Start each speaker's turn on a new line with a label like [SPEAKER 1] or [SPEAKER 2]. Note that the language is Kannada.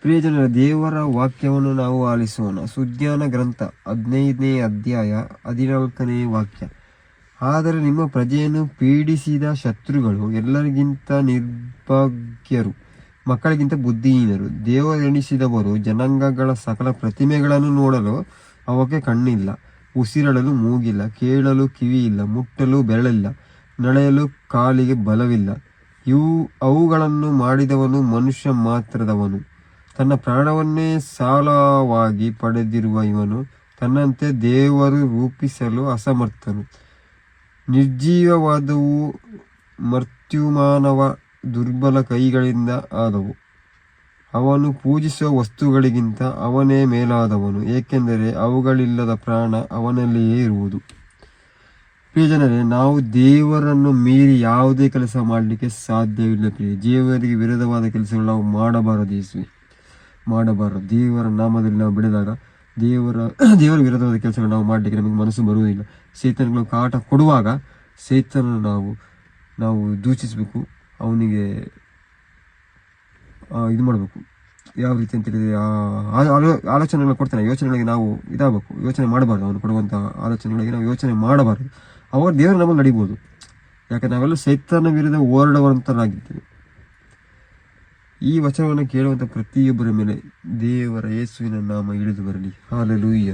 [SPEAKER 1] ಪ್ರಿಯಜನರ, ದೇವರ ವಾಕ್ಯವನ್ನು ನಾವು ಆಲಿಸೋಣ. ಸುಜ್ಞಾನ ಗ್ರಂಥ 15ನೇ ಅಧ್ಯಾಯ 14ನೇ ವಾಕ್ಯ. ಆದರೆ ನಿಮ್ಮ ಪ್ರಜೆಯನ್ನು ಪೀಡಿಸಿದ ಶತ್ರುಗಳು ಎಲ್ಲರಿಗಿಂತ ನಿರ್ಭಾಗ್ಯರು, ಮಕ್ಕಳಿಗಿಂತ ಬುದ್ಧಿಹೀನರು. ದೇವರೆಣಿಸಿದವರು ಜನಾಂಗಗಳ ಸಕಲ ಪ್ರತಿಮೆಗಳನ್ನು ನೋಡಲು ಅವಕ್ಕೆ ಕಣ್ಣಿಲ್ಲ, ಉಸಿರಳಲು ಮೂಗಿಲ್ಲ, ಕೇಳಲು ಕಿವಿಯಿಲ್ಲ, ಮುಟ್ಟಲು ಬೆರಳಿಲ್ಲ, ನಡೆಯಲು ಕಾಲಿಗೆ ಬಲವಿಲ್ಲ. ಅವುಗಳನ್ನು ಮಾಡಿದವನು ಮನುಷ್ಯ ಮಾತ್ರದವನು, ತನ್ನ ಪ್ರಾಣವನ್ನೇ ಸಾಲವಾಗಿ ಪಡೆದಿರುವ ಇವನು ತನ್ನಂತೆ ದೇವರು ರೂಪಿಸಲು ಅಸಮರ್ಥನು. ನಿರ್ಜೀವವಾದವು ಮರ್ತ್ಯುಮಾನವ ದುರ್ಬಲ ಕೈಗಳಿಂದ ಆದವು. ಅವನು ಪೂಜಿಸುವ ವಸ್ತುಗಳಿಗಿಂತ ಅವನೇ ಮೇಲಾದವನು, ಏಕೆಂದರೆ ಅವುಗಳಿಲ್ಲದ ಪ್ರಾಣ ಅವನಲ್ಲಿಯೇ ಇರುವುದು. ಪ್ರಿಯಜನರೇ, ನಾವು ದೇವರನ್ನು ಮೀರಿ ಯಾವುದೇ ಕೆಲಸ ಮಾಡಲಿಕ್ಕೆ ಸಾಧ್ಯವಿಲ್ಲ. ದೇವರಿಗೆ ವಿರೋಧವಾದ ಕೆಲಸಗಳು ನಾವು ಮಾಡಬಾರದು. ದೇವರ ನಾಮದಲ್ಲಿ ನಾವು ಬೆಳೆದಾಗ ದೇವರ ವಿರೋಧವಾದ ಕೆಲಸಗಳು ನಾವು ಮಾಡಲಿಕ್ಕೆ ನಮಗೆ ಮನಸ್ಸು ಬರುವುದಿಲ್ಲ. ಸೈತಾನಗಳು ಕಾಟ ಕೊಡುವಾಗ ಸೈತಾನನ್ನು ನಾವು ದೂಷಿಸಬೇಕು, ಅವನಿಗೆ ಇದು ಮಾಡಬೇಕು. ಯಾವ ರೀತಿ ಅಂತ ಹೇಳಿದ್ರೆ ಆಲೋಚನೆಗಳು ಕೊಡ್ತಾನೆ, ಯೋಚನೆಗಳಿಗೆ ನಾವು ಇದಾಗಬೇಕು, ಯೋಚನೆ ಮಾಡಬಾರ್ದು. ಅವನು ಕೊಡುವಂಥ ಆಲೋಚನೆಗಳಿಗೆ ನಾವು ಯೋಚನೆ ಮಾಡಬಾರ್ದು. ಅವಾಗ ದೇವರು ನಮ್ಮನ್ನು ನಡಿಬೋದು. ಯಾಕಂದ್ರೆ ನಾವೆಲ್ಲ ಸೈತಾನ ವಿರುದ್ಧ ಹೋರಾಡುವಂತರಾಗಿದ್ದೇವೆ. ಈ ವಚನವನ್ನು ಕೇಳುವಂಥ ಪ್ರತಿಯೊಬ್ಬರ ಮೇಲೆ ದೇವರ ಯೇಸುವಿನ ನಾಮ ಇಳಿದು ಬರಲಿ. ಹಾಲೆಲೂಯ್ಯ.